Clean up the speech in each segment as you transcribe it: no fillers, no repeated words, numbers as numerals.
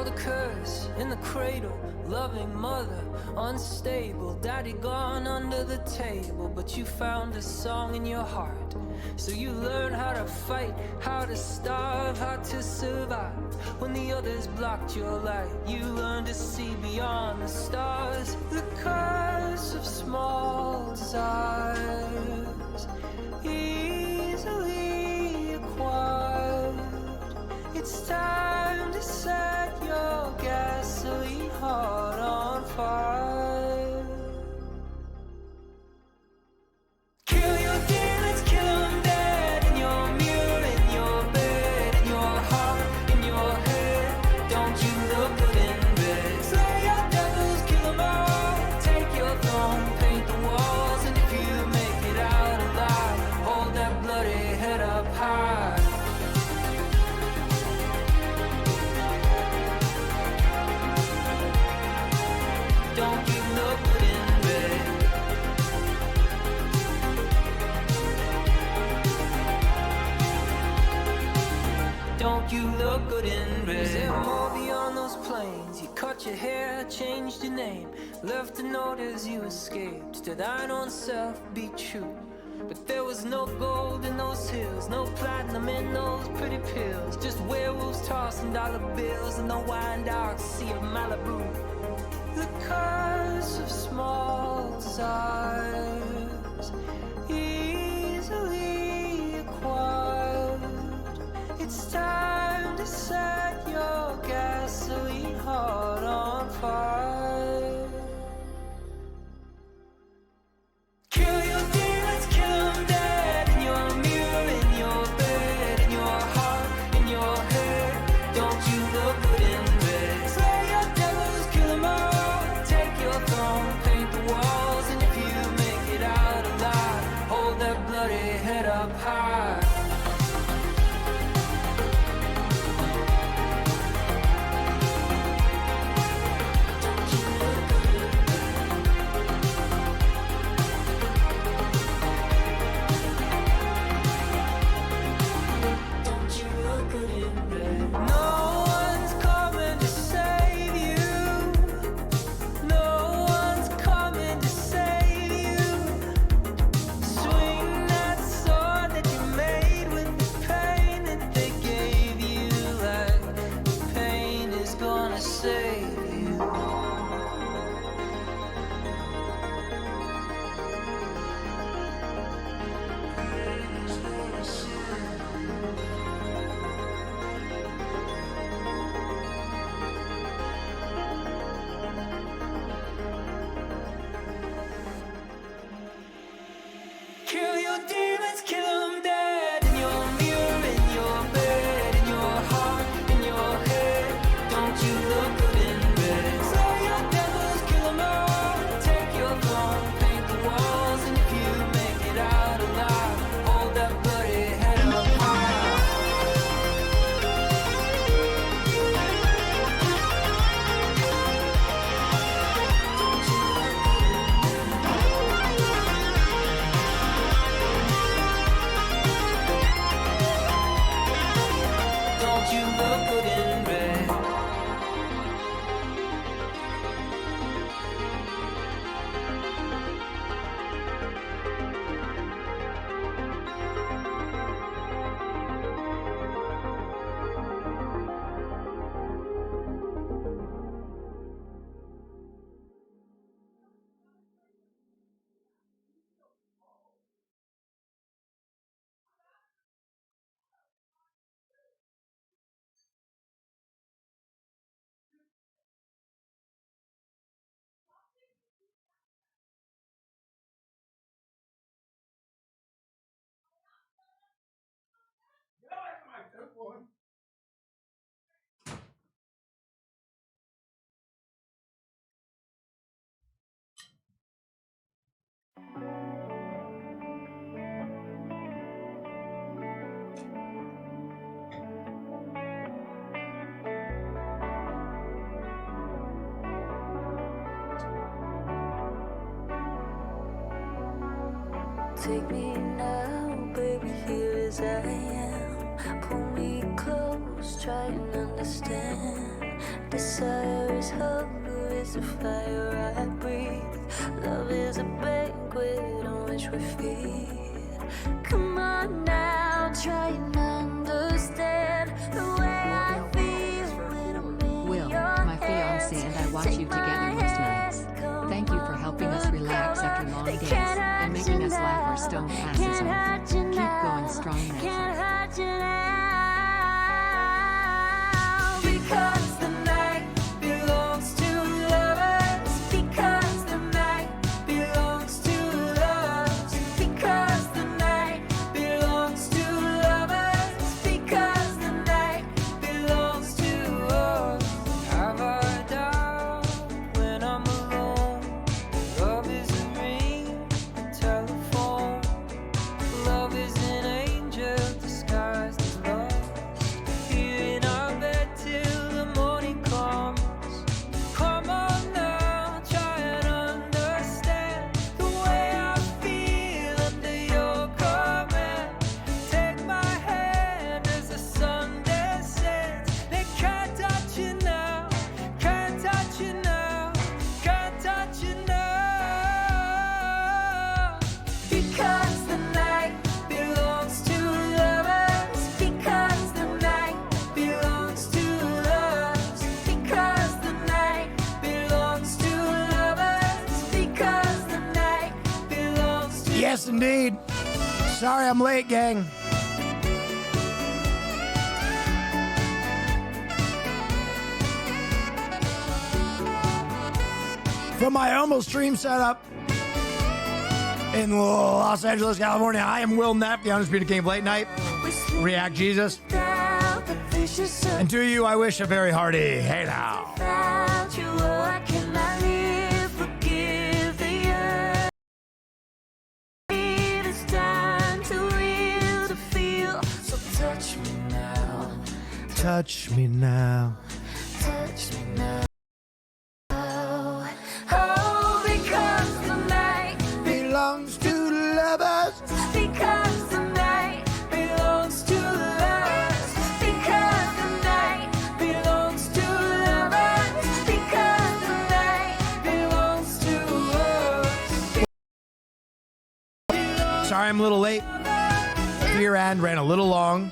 the curse in the cradle, loving mother, unstable, daddy gone under the table, but you found a song in your heart. So you learn how to fight, how to starve, how to survive. When the others blocked your light, you learned to see beyond the stars. The curse of small desires, easily acquired. It's time to set your gasoline heart on fire. Kill your demons, kill them dead. In your mirror, in your bed, in your heart, in your head. Don't you look good in bed? Slay your devils, kill them all. Take your throne, paint the walls. And if you make it out alive, hold that bloody head up high. Don't you look good in bed? Don't you look good in bed? Is there more beyond those plains? You cut your hair, changed your name, left a note as you escaped. To thine own self be true. But there was no gold in those hills, no platinum in those pretty pills. Just werewolves tossing dollar bills in the wine dark sea of Malibu. The curse of small desires, easily acquired. It's time to set your gasoline heart on fire. Kill your demons, kill them dead. In your mirror, in your bed, in your heart, in your head. Don't you look good in bed? Slay your devils, kill them all. Take your throne, paint the walls. And if you make it out alive, hold that bloody head up high. Kill your demons, kill them dead. In your mirror, in your bed, in your heart, in your head. Don't you look good in bed? Slay your devils, kill them all. Take your throne, paint the walls. And if you make it out alive, hold that bloody head up high. Don't you look good in bed? Take me now, baby, here as I am. Pull me close, try and understand. Desire is hunger, is the fire I breathe. Love is a banquet on which we feed. Come on now, try and understand the way I feel when I'm in Will, your my fiancé and I watch you together most nights. Thank you for helping us relax after long days and making us laugh our stone asses off. Keep going strong, Neff. Can't hurt you now. Because the night belongs to lovers. Because the night belongs to lovers. Because the night belongs to lovers. Because the night belongs to us. Have I doubt when I'm alone? Love is a ring, a telephone. Love is an angel disguised as lust. Here in our bed till the morning comes. Come on now, try and understand the way I feel under your command. Take my hand as the sun descends. They can't touch you now, can't touch you now, can't touch you now. Because the night belongs to lovers. Because the night belongs to lovers. Because the night belongs to lovers. Because the night belongs to Yes, indeed. Sorry I'm late, gang. From my almost stream setup in Los Angeles, California, I am Will Neff, the Undisputed King of Late Night. React Jesus. without the vicious And to you, I wish a very hearty hey now. without you. Oh, I cannot live. Forgive the earth. It's time to real to feel. So touch me now. Touch me now. Touch me now. Oh, because the night, Belongs to lovers. because the night belongs to lovers. Because the night belongs to lovers. Because the night belongs to us. Sorry I'm a little late. Year end ran a little long.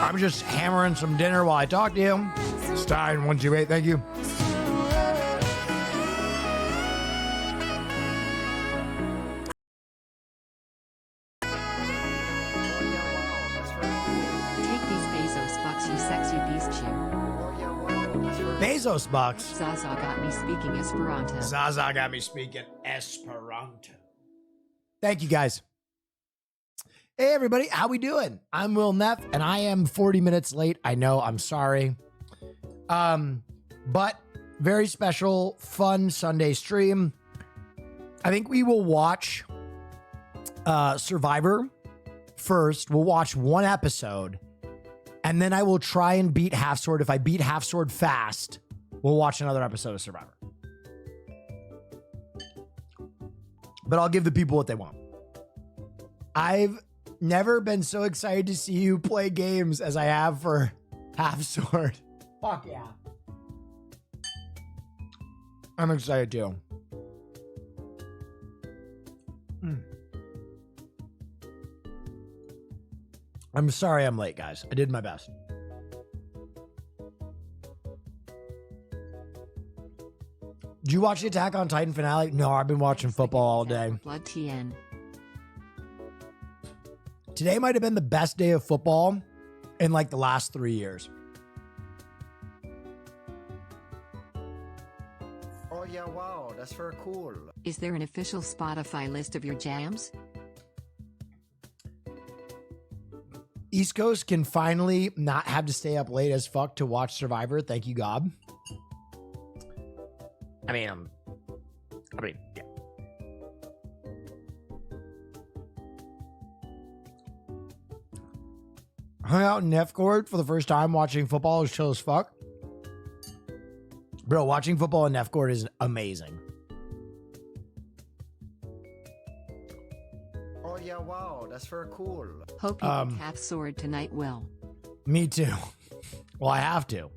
I'm just hammering some dinner while I talk to you. Stein 128, thank you. Take these Bezos bucks, you sexy beast, you. Bezos bucks. Zaza got me speaking Esperanto. Zaza got me speaking Esperanto. Thank you, guys. Hey, everybody. How we doing? I'm Will Neff, and I am 40 minutes late. I know. I'm sorry. But very special, fun Sunday stream. I think we will watch Survivor first. We'll watch one episode, and then I will try and beat Half Sword. If I beat Half Sword fast, we'll watch another episode of Survivor. But I'll give the people what they want. I've never been so excited to see you play games as I have for Half Sword. Fuck yeah. I'm excited too. I'm sorry I'm late, guys. I did my best. Did you watch the Attack on Titan finale? No, I've been watching football all day. Blood TN. Today might have been the best day of football in like the last 3 years. Oh yeah, wow, that's very cool. Is there an official Spotify list of your jams? East Coast can finally not have to stay up late as fuck to watch Survivor. Thank you, God. I mean, yeah. Hung out in Neff Court for the first time watching football is chill as fuck. Bro, watching football in Neff Court is amazing. Oh yeah, wow, that's very cool. Hope you get half sword tonight, Will. Me too. Well, I have to.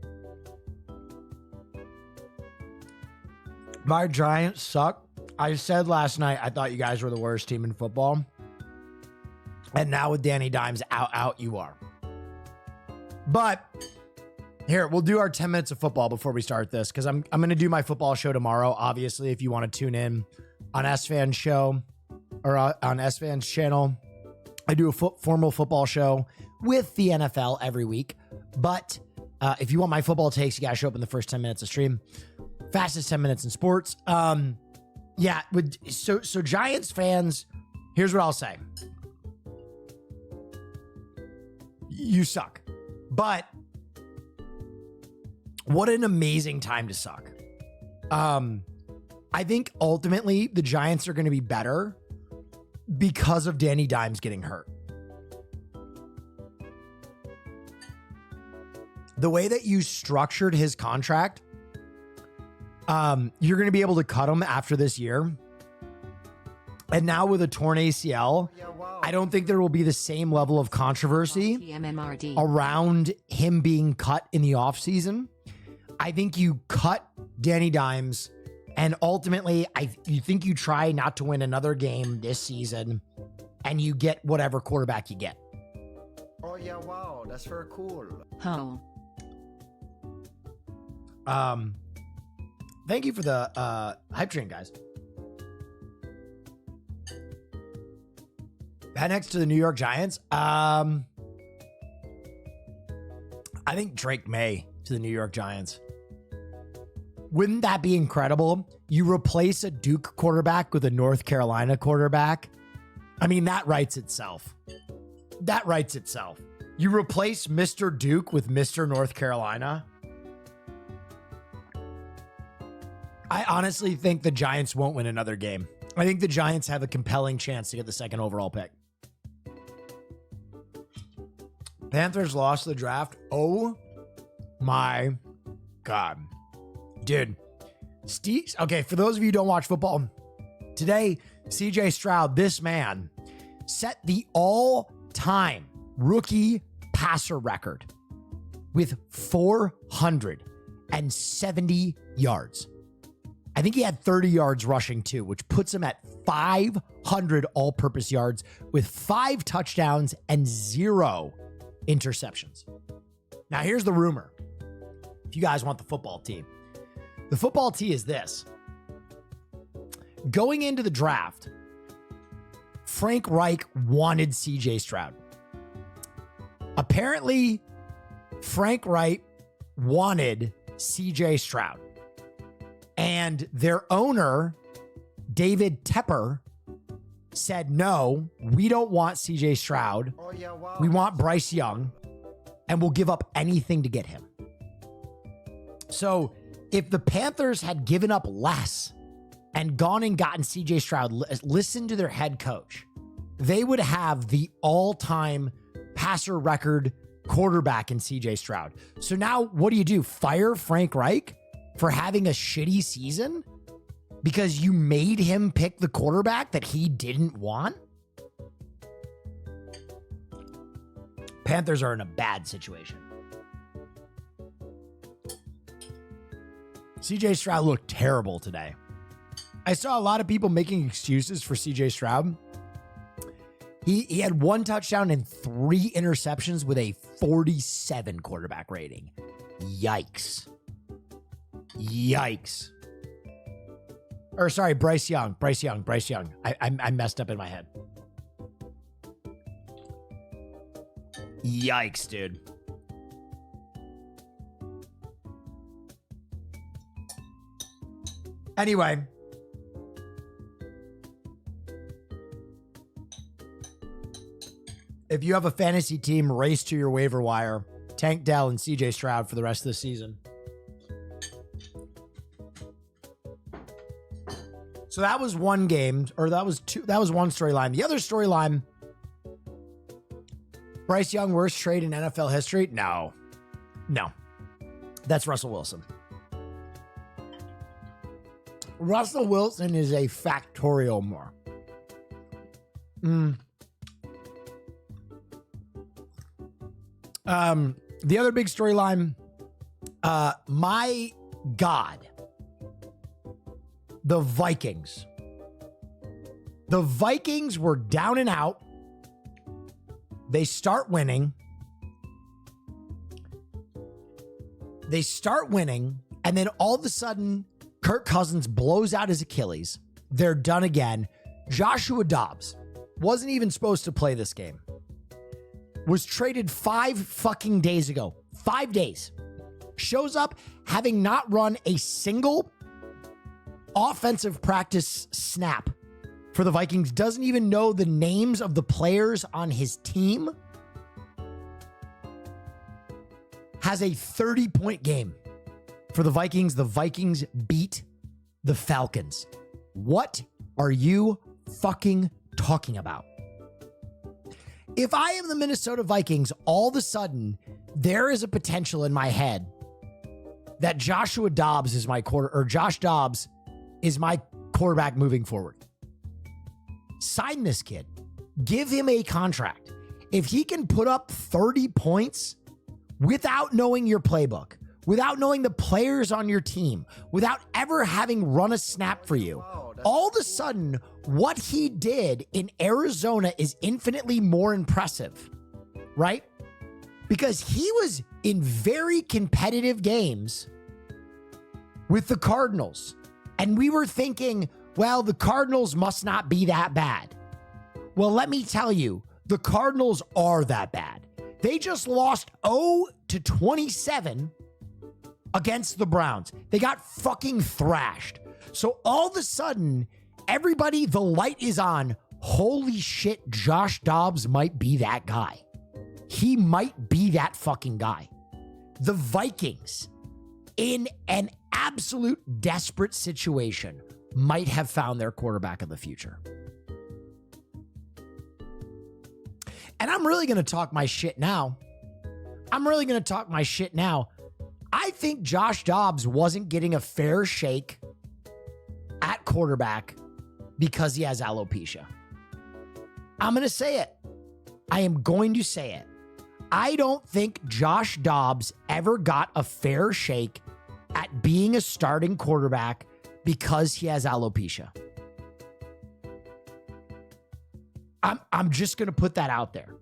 My Giants suck. I said last night I thought you guys were the worst team in football. And now with Danny Dimes out, you are. But here, we'll do our 10 minutes of football before we start this, because I'm going to do my football show tomorrow. Obviously, if you want to tune in on SFan's show or on SFan's channel, I do a formal football show with the NFL every week. But if you want my football takes, you got to show up in the first 10 minutes of stream. Fastest 10 minutes in sports. Yeah, so Giants fans, here's what I'll say. You suck. But what an amazing time to suck. I think ultimately the Giants are going to be better because of Danny Dimes getting hurt. The way that you structured his contract, you're going to be able to cut him after this year. And now with a torn ACL, I don't think there will be the same level of controversy TMMRD. around him being cut in the offseason. I think you cut Danny Dimes, and ultimately, you think you try not to win another game this season, and you get whatever quarterback you get. Oh yeah, wow, that's very cool. Oh. Thank you for the hype train, guys. That next to the New York Giants, I think Drake May to the New York Giants. Wouldn't that be incredible? You replace a Duke quarterback with a North Carolina quarterback. I mean, that writes itself. That writes itself. You replace Mr. Duke with Mr. North Carolina. I honestly think the Giants won't win another game. I think the Giants have a compelling chance to get the second overall pick. Panthers lost the draft. Oh my God. Dude. Steve, okay, for those of you who don't watch football, today, CJ Stroud, this man, set the all-time rookie passer record with 470 yards. I think he had 30 yards rushing too, which puts him at 500 all-purpose yards with 5 touchdowns and 0 interceptions. Now, here's the rumor. If you guys want the football team, the football tee is this. Going into the draft, Frank Reich wanted CJ Stroud. Apparently, Frank Reich wanted CJ Stroud. And their owner, David Tepper, said, no, we don't want CJ Stroud. Oh yeah, wow. We want Bryce Young, and we'll give up anything to get him. So if the Panthers had given up less and gone and gotten CJ Stroud, listened to their head coach, they would have the all-time passer record quarterback in CJ Stroud. So now what do? Fire Frank Reich for having a shitty season because you made him pick the quarterback that he didn't want? Panthers are in a bad situation. CJ Stroud looked terrible today. I saw a lot of people making excuses for CJ Stroud. He had 1 touchdown and 3 interceptions with a 47 quarterback rating. Yikes. Yikes. Or sorry, Bryce Young. I messed up in my head. Yikes, dude. Anyway. If you have a fantasy team, race to your waiver wire. Tank Dell and CJ Stroud for the rest of the season. So that was one game, or that was one storyline. The other storyline, Bryce Young, worst trade in NFL history? No. That's Russell Wilson. Russell Wilson is a factorial more. The other big storyline, my God, the Vikings. The Vikings were down and out. They start winning. And then all of a sudden, Kirk Cousins blows out his Achilles. They're done again. Joshua Dobbs wasn't even supposed to play this game. Was traded 5 fucking days ago. 5 days. Shows up having not run a single offensive practice snap for the Vikings. Doesn't even know the names of the players on his team. Has a 30-point game for the Vikings. The Vikings beat the Falcons. What are you fucking talking about? If I am the Minnesota Vikings, all of a sudden, there is a potential in my head that Josh Dobbs is my quarterback moving forward. Sign this kid. Give him a contract. If he can put up 30 points without knowing your playbook, without knowing the players on your team, without ever having run a snap for you, all of a sudden, what he did in Arizona is infinitely more impressive, right? Because he was in very competitive games with the Cardinals. And we were thinking, well, the Cardinals must not be that bad. Well, let me tell you, the Cardinals are that bad. They just lost 0-27 against the Browns. They got fucking thrashed. So all of a sudden, everybody, the light is on. Holy shit, Josh Dobbs might be that guy. He might be that fucking guy. The Vikings, in an absolute desperate situation, might have found their quarterback of the future. And I'm really going to talk my shit now. I think Josh Dobbs wasn't getting a fair shake at quarterback because he has alopecia. I'm going to say it. I am going to say it. I don't think Josh Dobbs ever got a fair shake at being a starting quarterback because he has alopecia. I'm just going to put that out there.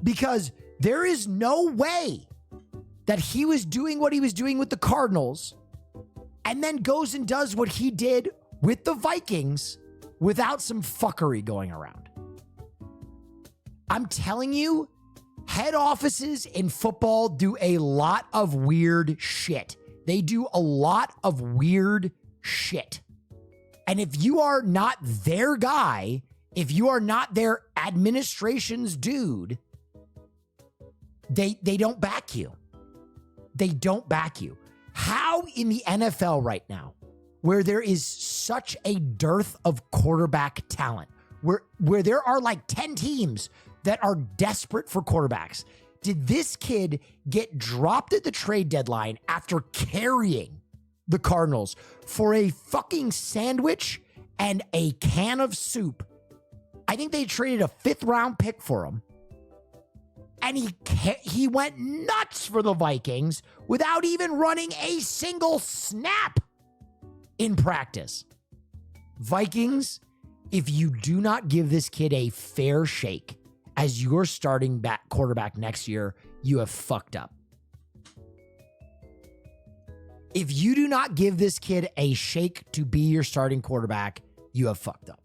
Because there is no way that he was doing what he was doing with the Cardinals and then goes and does what he did with the Vikings without some fuckery going around. I'm telling you, head offices in football do a lot of weird shit. They do a lot of weird shit. And if you are not their guy, if you are not their administration's dude, they don't back you. They don't back you. How in the NFL right now, where there is such a dearth of quarterback talent, where there are like 10 teams that are desperate for quarterbacks, did this kid get dropped at the trade deadline after carrying the Cardinals for a fucking sandwich and a can of soup? I think they traded a 5th round pick for him. And he went nuts for the Vikings without even running a single snap in practice. Vikings, if you do not give this kid a fair shake as your starting quarterback next year, you have fucked up. If you do not give this kid a shake to be your starting quarterback, you have fucked up.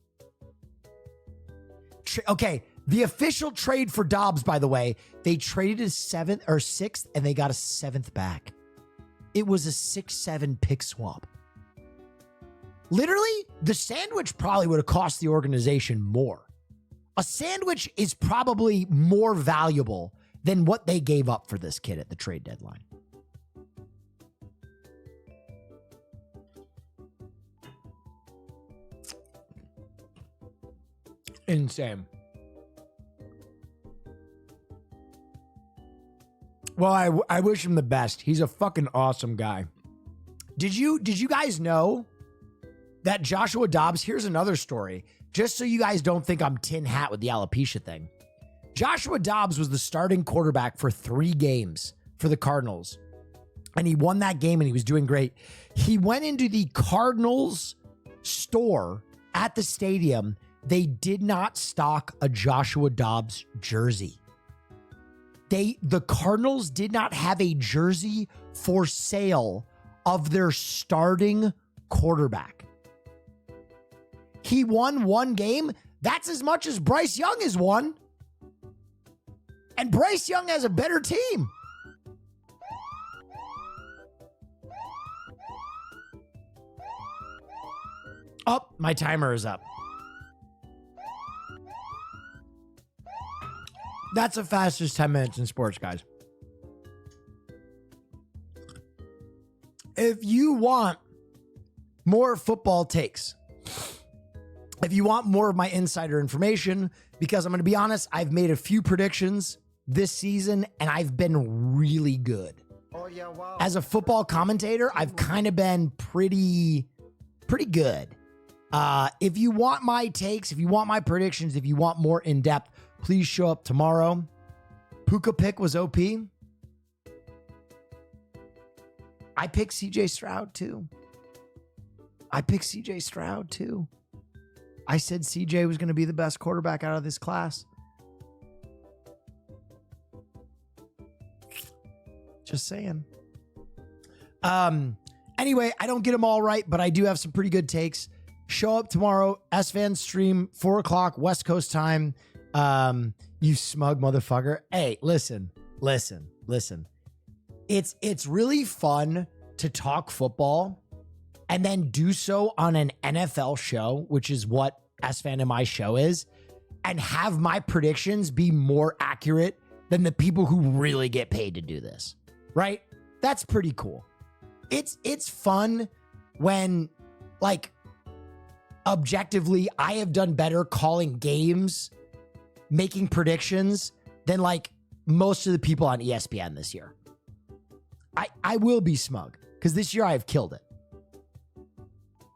Okay, the official trade for Dobbs, by the way, they traded his 7th or 6th and they got a 7th back. It was a 6-7 pick swap. Literally, the sandwich probably would have cost the organization more. A sandwich is probably more valuable than what they gave up for this kid at the trade deadline. Insane. Well, I wish him the best. He's a fucking awesome guy. Did you guys know that Joshua Dobbs, here's another story, just so you guys don't think I'm tin hat with the alopecia thing. Joshua Dobbs was the starting quarterback for 3 games for the Cardinals. And he won that game and he was doing great. He went into the Cardinals store at the stadium. They did not stock a Joshua Dobbs jersey. The Cardinals did not have a jersey for sale of their starting quarterback. He won 1 game. That's as much as Bryce Young has won. And Bryce Young has a better team. Oh, my timer is up. That's the fastest 10 minutes in sports, guys. If you want more football takes, if you want more of my insider information, because I'm going to be honest, I've made a few predictions this season and I've been really good. Oh yeah, wow. As a football commentator, I've kind of been pretty good. If you want my takes, if you want my predictions, if you want more in depth, please show up tomorrow. Puka pick was OP. I picked CJ Stroud too. I said CJ was going to be the best quarterback out of this class. Just saying. Anyway, I don't get them all right, but I do have some pretty good takes. Show up tomorrow, SFan stream, 4 o'clock West Coast time. You smug motherfucker. Hey, listen. It's really fun to talk football and then do so on an NFL show, which is what SFan and my show is, and have my predictions be more accurate than the people who really get paid to do this, right? That's pretty cool. It's fun when, like, objectively, I have done better calling games, making predictions than like most of the people on ESPN this year. I will be smug because this year I've killed it.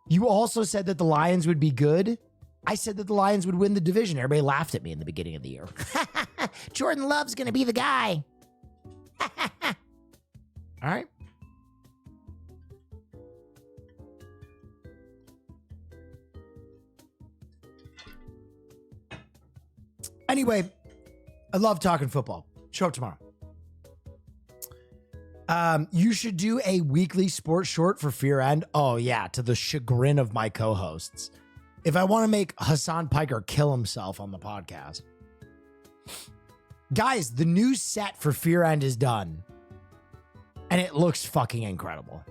You also said that the Lions would be good. I said that the Lions would win the division. Everybody laughed at me in the beginning of the year. Jordan Love's going to be the guy. All right. Anyway, I love talking football. Show up tomorrow. You should do a weekly sports short for Fear End. Oh, yeah, to the chagrin of my co-hosts. If I want to make Hassan Piker kill himself on the podcast. Guys, the new set for Fear End is done. And it looks fucking incredible.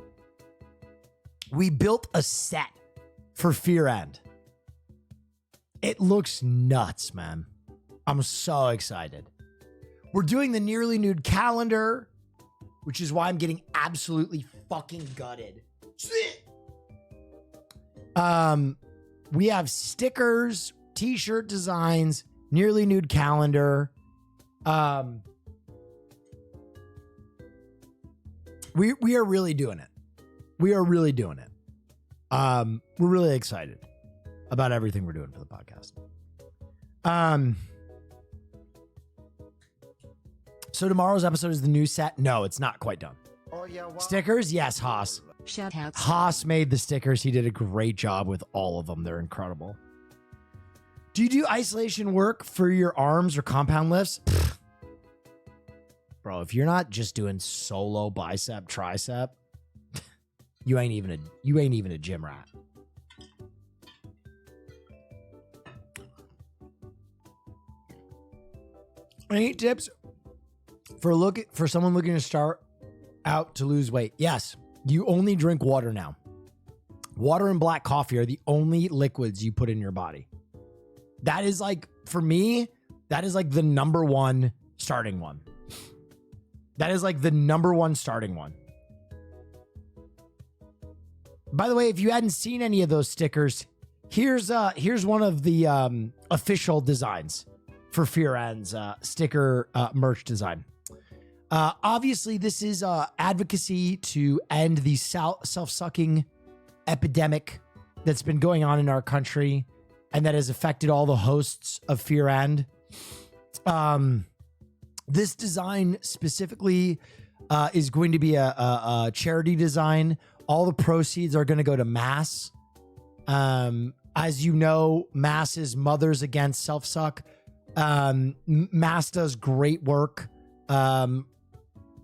We built a set for Fear End. It looks nuts, man. I'm so excited. We're doing the nearly nude calendar, which is why I'm getting absolutely fucking gutted. We have stickers, t-shirt designs, nearly nude calendar. We are really doing it. We're really excited about everything we're doing for the podcast. So tomorrow's episode is the new set. No, it's not quite done. Oh yeah, wow. Stickers? Yes, Haas. Shout out. Haas made the stickers. He did a great job with all of them. They're incredible. Do you do isolation work for your arms or compound lifts? Pfft. Bro, if you're not just doing solo bicep, tricep, you ain't even a gym rat. Any tips for someone looking to start out to lose weight? Yes, you only drink water now. Water and black coffee are the only liquids you put in your body. That is like, for me, that is like the number one starting one. That is like the number one starting one. By the way, if you hadn't seen any of those stickers, here's one of the official designs for Fear End's sticker merch design. Obviously, this is advocacy to end the self-sucking epidemic that's been going on in our country and that has affected all the hosts of Fear End. This design specifically is going to be a charity design. All the proceeds are going to go to Mass. As you know, Mass is Mothers Against Self-Suck. Mass does great work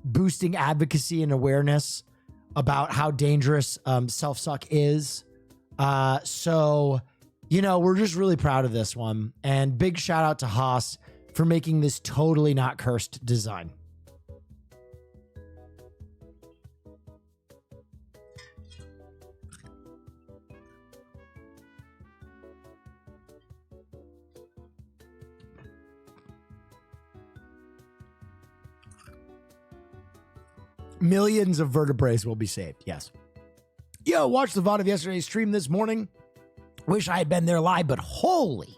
boosting advocacy and awareness about how dangerous self-suck is. So, you know, we're just really proud of this one. And big shout out to Haas for making this totally not cursed design. Millions of vertebrae will be saved. Yes. Yo, watched the VOD of yesterday's stream this morning. Wish I had been there live, but holy,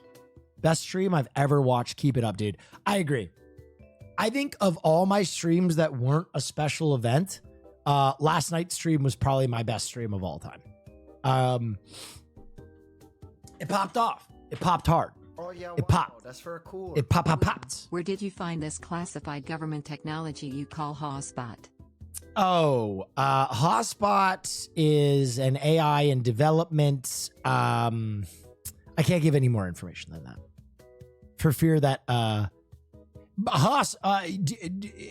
best stream I've ever watched. Keep it up, dude. I agree. I think of all my streams that weren't a special event, last night's stream was probably my best stream of all time. It popped off. It popped hard. Oh yeah, It popped. That's very cool. It popped. Where did you find this classified government technology you call Hotspot? Oh, Hotspot is an AI in development. I can't give any more information than that for fear that Haas.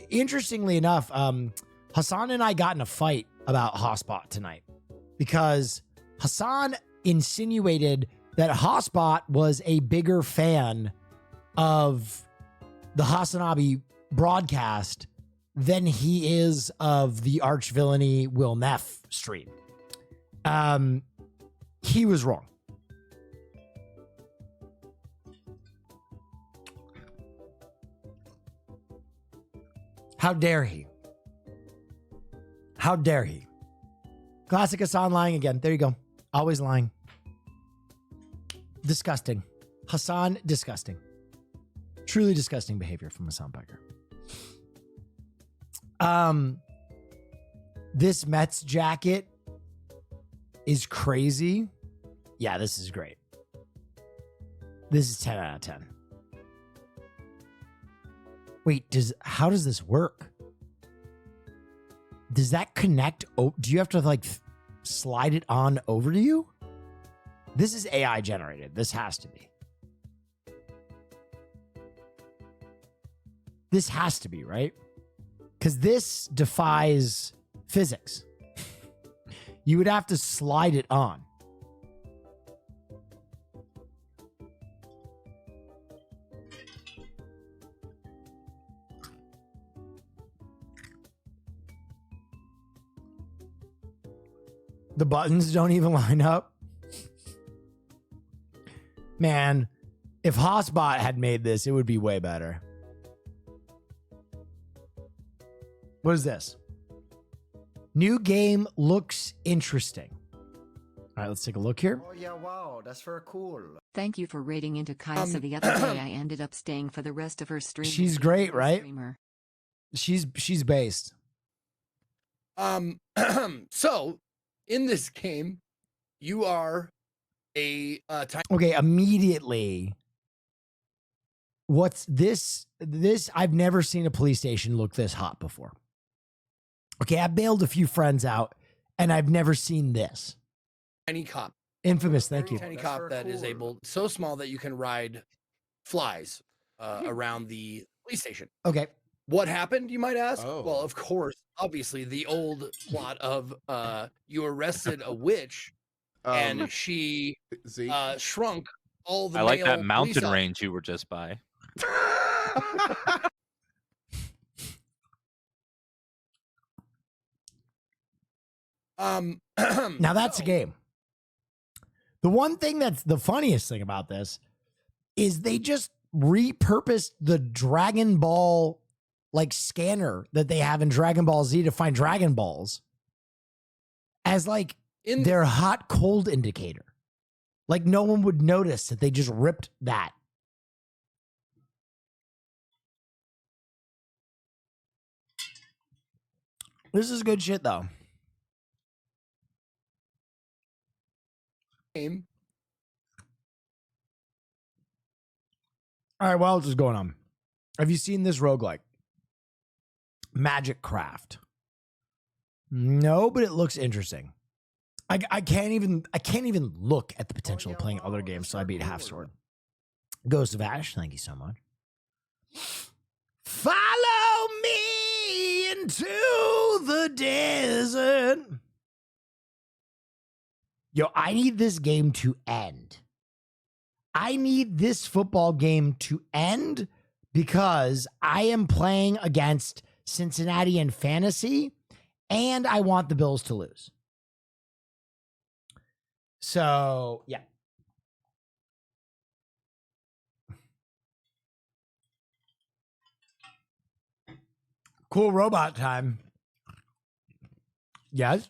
Interestingly enough, Hassan and I got in a fight about Hotspot tonight because Hassan insinuated that Hotspot was a bigger fan of the Hasanabi broadcast than he is of the arch villainy Will Neff stream. He was wrong. How dare he? How dare he? Classic Hassan lying again. There you go. Always lying. Disgusting. Hassan, disgusting. Truly disgusting behavior from Hassan Becker. This Mets jacket is crazy. Yeah, this is great. This is 10 out of 10. Wait, how does this work? Does that connect? Do you have to like slide it on over to you? This is AI generated. This has to be. This has to be, right? Because this defies physics. You would have to slide it on. The buttons don't even line up. Man, if Hotspot had made this, it would be way better. What is this? New game looks interesting. All right, let's take a look here. Oh yeah, wow, that's very cool. Thank you for raiding into Kaisa the other day. I ended up staying for the rest of her stream. She's great, right? Streamer. She's based. So in this game, you are a Okay, immediately. What's this? I've never seen a police station look this hot before. Okay, I bailed a few friends out, and I've never seen this. tiny cop. Infamous, thank you. Tiny That's cop very that is cool. able, so small that you can ride flies around the police station. Okay. What happened, you might ask? Oh. Well, of course, obviously, the old plot of you arrested a witch and she Zeke. shrunk all the I like male that mountain police range you were just by. Now that's a game. The one thing that's the funniest thing about this is they just repurposed the Dragon Ball like scanner that they have in Dragon Ball Z to find Dragon Balls as like in their hot cold indicator. Like no one would notice that they just ripped that. This is good shit though. game. All right, what else is going on? Have you seen this roguelike? Magic Craft. No, but it looks interesting. I can't even look at the potential of playing other games, so I beat Half Sword. Ghost of Ash, thank you so much. Follow me into the desert. Yo, I need this game to end. I need this football game to end because I am playing against Cincinnati in fantasy and I want the Bills to lose. So, yeah. Cool robot time. Yes?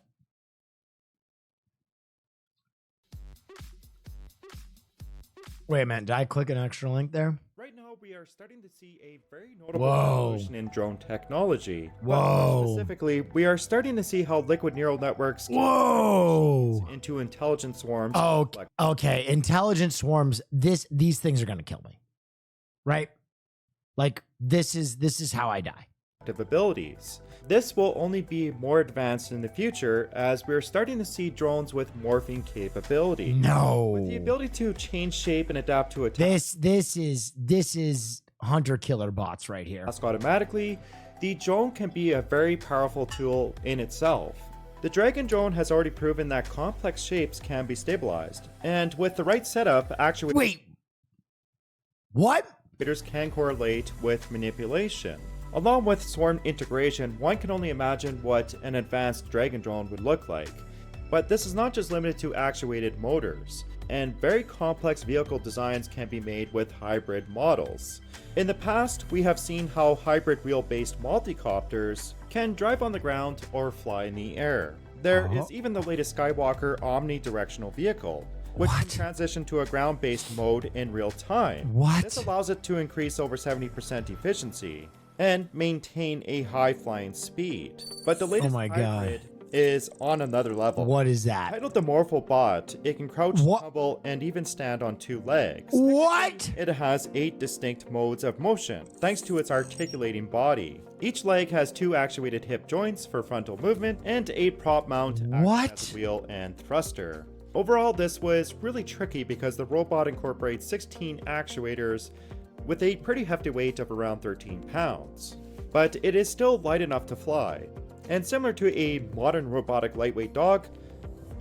Wait a minute. Did I click an extra link there? Right now, we are starting to see a very notable Whoa. revolution in drone technology. Whoa. Specifically, we are starting to see how liquid neural networks can Whoa. into intelligent swarms. Oh, okay. Intelligent swarms. These things are going to kill me. Right? Like, this is how I die. Abilities. This will only be more advanced in the future as we're starting to see drones with morphing capability. No. With the ability to change shape and adapt to attack. This is hunter killer bots right here. Automatically, the drone can be a very powerful tool in itself. The Dragon drone has already proven that complex shapes can be stabilized, and with the right setup, actually Wait. What? actuators can correlate with manipulation. Along with swarm integration, one can only imagine what an advanced Dragon drone would look like. But this is not just limited to actuated motors, and very complex vehicle designs can be made with hybrid models. In the past, we have seen how hybrid wheel-based multicopters can drive on the ground or fly in the air. There is even the latest Skywalker omnidirectional vehicle, which can transition to a ground-based mode in real time. What? This allows it to increase over 70% efficiency and maintain a high flying speed. But the latest hybrid is on another level. What is that? Titled the Morpho Bot, it can crouch, tumble, and even stand on 2 legs. What? It has 8 distinct modes of motion, thanks to its articulating body. Each leg has 2 actuated hip joints for frontal movement and 8 prop mount acting as a wheel and thruster. Overall, this was really tricky because the robot incorporates 16 actuators with a pretty hefty weight of around 13 pounds. But it is still light enough to fly. And similar to a modern robotic lightweight dog,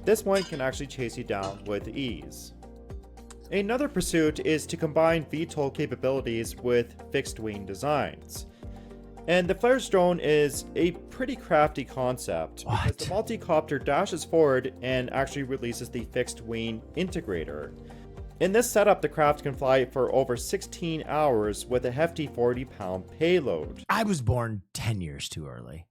this one can actually chase you down with ease. Another pursuit is to combine VTOL capabilities with fixed wing designs. And the Flares drone is a pretty crafty concept because the multicopter dashes forward and actually releases the fixed wing integrator. In this setup, the craft can fly for over 16 hours with a hefty 40-pound payload. I was born 10 years too early.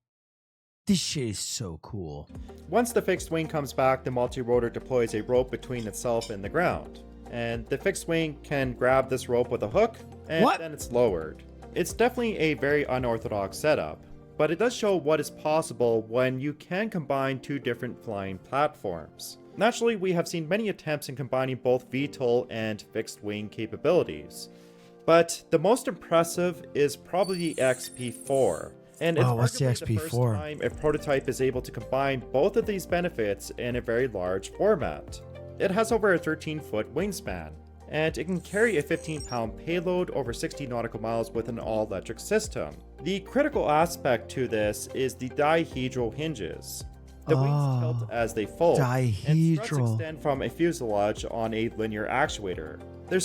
This shit is so cool. Once the fixed wing comes back, the multi-rotor deploys a rope between itself and the ground. And the fixed wing can grab this rope with a hook, and then it's lowered. It's definitely a very unorthodox setup, but it does show what is possible when you can combine 2 different flying platforms. Naturally, we have seen many attempts in combining both VTOL and fixed wing capabilities. But the most impressive is probably the XP4. And it's arguably the first time a prototype is able to combine both of these benefits in a very large format. It has over a 13-foot wingspan, and it can carry a 15-pound payload over 60 nautical miles with an all-electric system. The critical aspect to this is the dihedral hinges. The wings tilt as they fold, and struts extend from a fuselage on a linear actuator.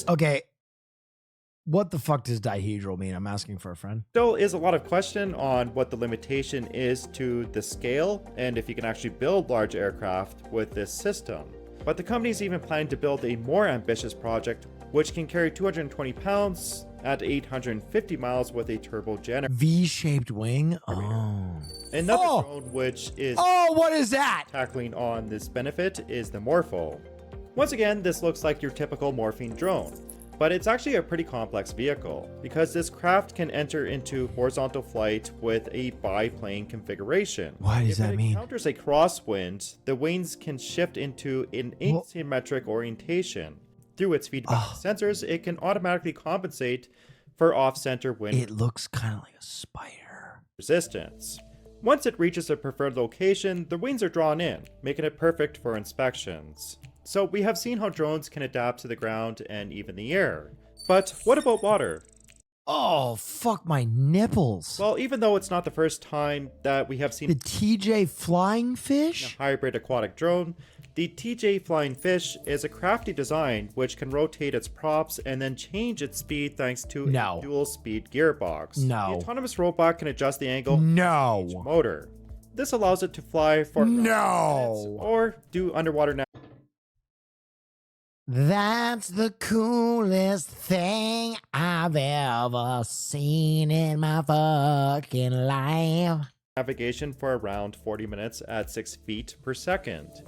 Okay, what the fuck does dihedral mean? I'm asking for a friend. Still is a lot of question on what the limitation is to the scale, and if you can actually build large aircraft with this system. But the company's even planning to build a more ambitious project, which can carry 220 pounds at 850 miles with a turbo generator. V-shaped wing? Oh. Another drone which is what is that? tackling on this benefit is the Morpho. Once again, this looks like your typical morphing drone, but it's actually a pretty complex vehicle because this craft can enter into horizontal flight with a biplane configuration. What does that mean? If it encounters a crosswind, the wings can shift into an asymmetric orientation. Through its feedback sensors, it can automatically compensate for off-center wind It looks kind of like a spider. resistance. Once it reaches a preferred location, the wings are drawn in, making it perfect for inspections. So we have seen how drones can adapt to the ground and even the air. But what about water? Oh, fuck my nipples. Well, even though it's not the first time that we have The seen TJ flying a fish? hybrid aquatic drone, the TJ Flying Fish is a crafty design which can rotate its props and then change its speed thanks to No. a dual-speed gearbox. No. The autonomous robot can adjust the angle of each No. motor. This allows it to fly for No. or do underwater That's the coolest thing I've ever seen in my fucking life. navigation for around 40 minutes at 6 feet per second.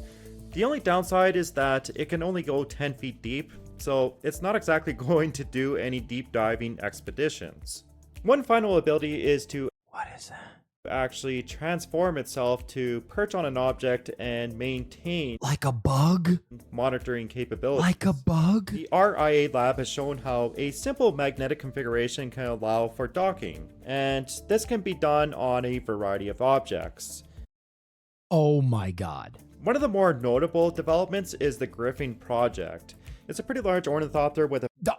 The only downside is that it can only go 10 feet deep, so it's not exactly going to do any deep diving expeditions. One final ability is to What is that? actually transform itself to perch on an object and maintain Like a bug? monitoring capabilities. Like a bug? The RIA lab has shown how a simple magnetic configuration can allow for docking, and this can be done on a variety of objects. Oh my god. One of the more notable developments is the Griffin project. It's a pretty large ornithopter with a That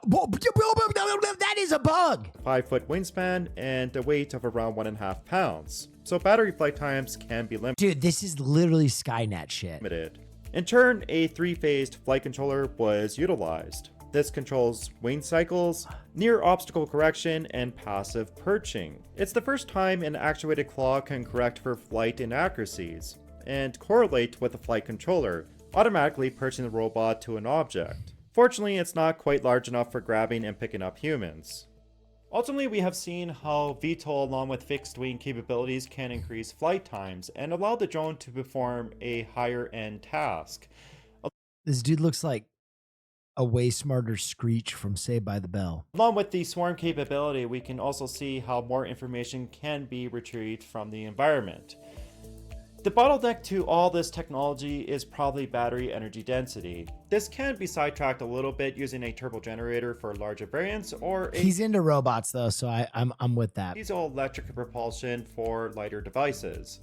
is a bug! 5-foot wingspan and a weight of around 1.5 pounds, so battery flight times can be Dude, this is literally Skynet shit. limited. In turn, a 3-phased flight controller was utilized. This controls wing cycles, near obstacle correction, and passive perching. It's the first time an actuated claw can correct for flight inaccuracies, and correlate with the flight controller, automatically perching the robot to an object. Fortunately, it's not quite large enough for grabbing and picking up humans. Ultimately, we have seen how VTOL along with fixed wing capabilities can increase flight times and allow the drone to perform a higher end task. This dude looks like a way smarter Screech from Saved by the Bell. Along with the swarm capability, we can also see how more information can be retrieved from the environment. The bottleneck to all this technology is probably battery energy density. This can be sidetracked a little bit using a turbo generator for larger variants or a He's into robots though, so I'm with that. diesel electric propulsion for lighter devices.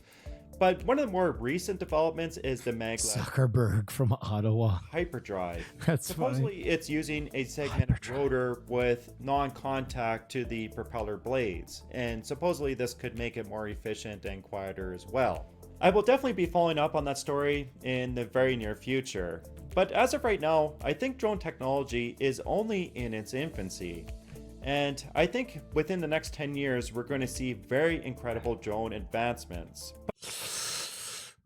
But one of the more recent developments is the maglev Zuckerberg from Ottawa. hyperdrive. That's Supposedly it's using a segmented rotor with non-contact to the propeller blades, and supposedly this could make it more efficient and quieter as well. I will definitely be following up on that story in the very near future. But as of right now, I think drone technology is only in its infancy. And I think within the next 10 years, we're going to see very incredible drone advancements.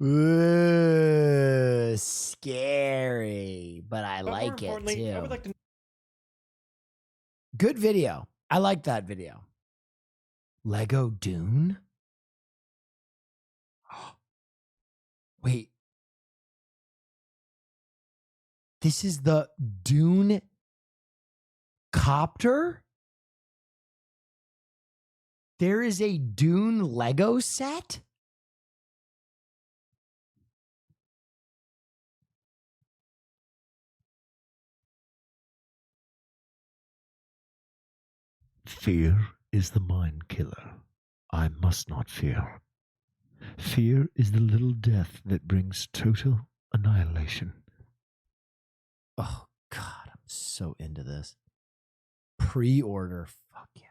Ooh, scary, but I But more like it importantly, too. I would like to Good video. I like that video. Lego Dune? Wait. This is the Dune copter? There is a Dune Lego set? Fear is the mind killer. I must not fear. Fear is the little death that brings total annihilation. Oh, God, I'm so into this. Pre-order. Fuck yeah.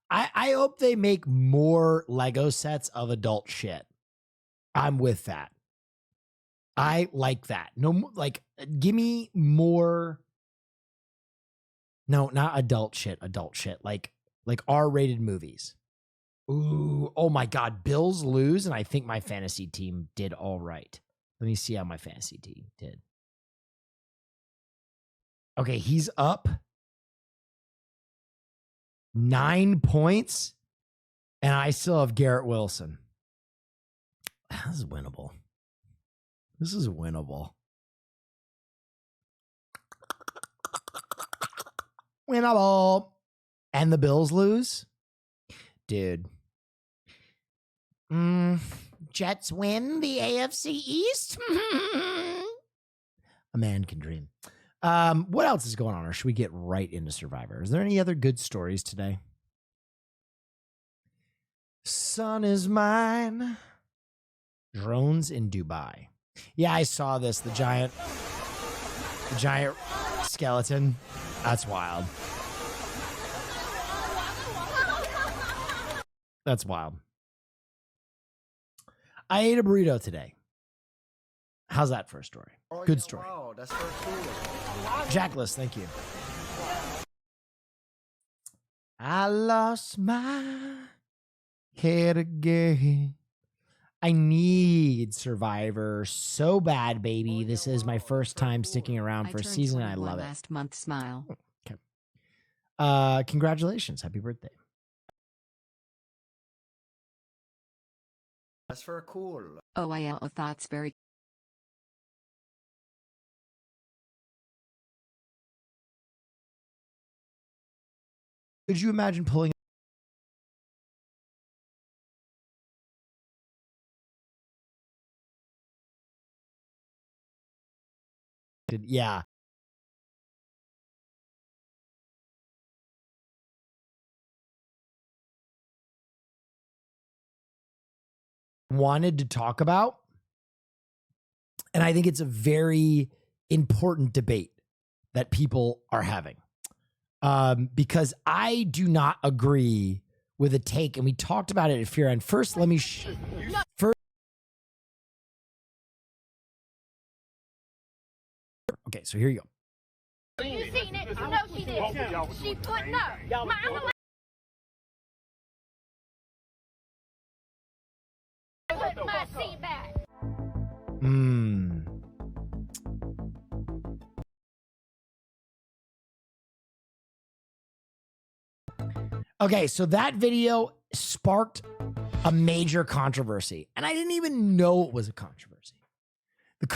I hope they make more Lego sets of adult shit. I'm with that. I like that. No, like, give me more. No, not adult shit. Adult shit. Like R-rated movies. Ooh, oh my God. Bills lose, and I think my fantasy team did all right. Let me see how my fantasy team did. Okay, he's up 9 points, and I still have Garrett Wilson. This is winnable. This is winnable. Winnable. And the Bills lose? Dude. Jets win the AFC East? A man can dream. What else is going on, or should we get right into Survivor? Is there any other good stories today? Sun is mine. Drones in Dubai. Yeah, I saw this. The giant skeleton. That's wild. That's wild. I ate a burrito today. How's that for a story? Oh, Good yeah, story. Wow, that's very cool. Jackless, thank you. I lost my head again. I need Survivor so bad, baby. This is my first time sticking around for a season. I love it. Last month, smile. Okay. Congratulations. Happy birthday. That's very cool. Oh, I thoughts very. Could you imagine pulling? Yeah. Wanted to talk about. And I think it's a very important debate that people are having. Because I do not agree with a take, and we talked about it at Fear End. First, let me okay, so here you go. You seen it? No, she did. She put no. Mama put my seat back. Okay, so that video sparked a major controversy, and I didn't even know it was a controversy. The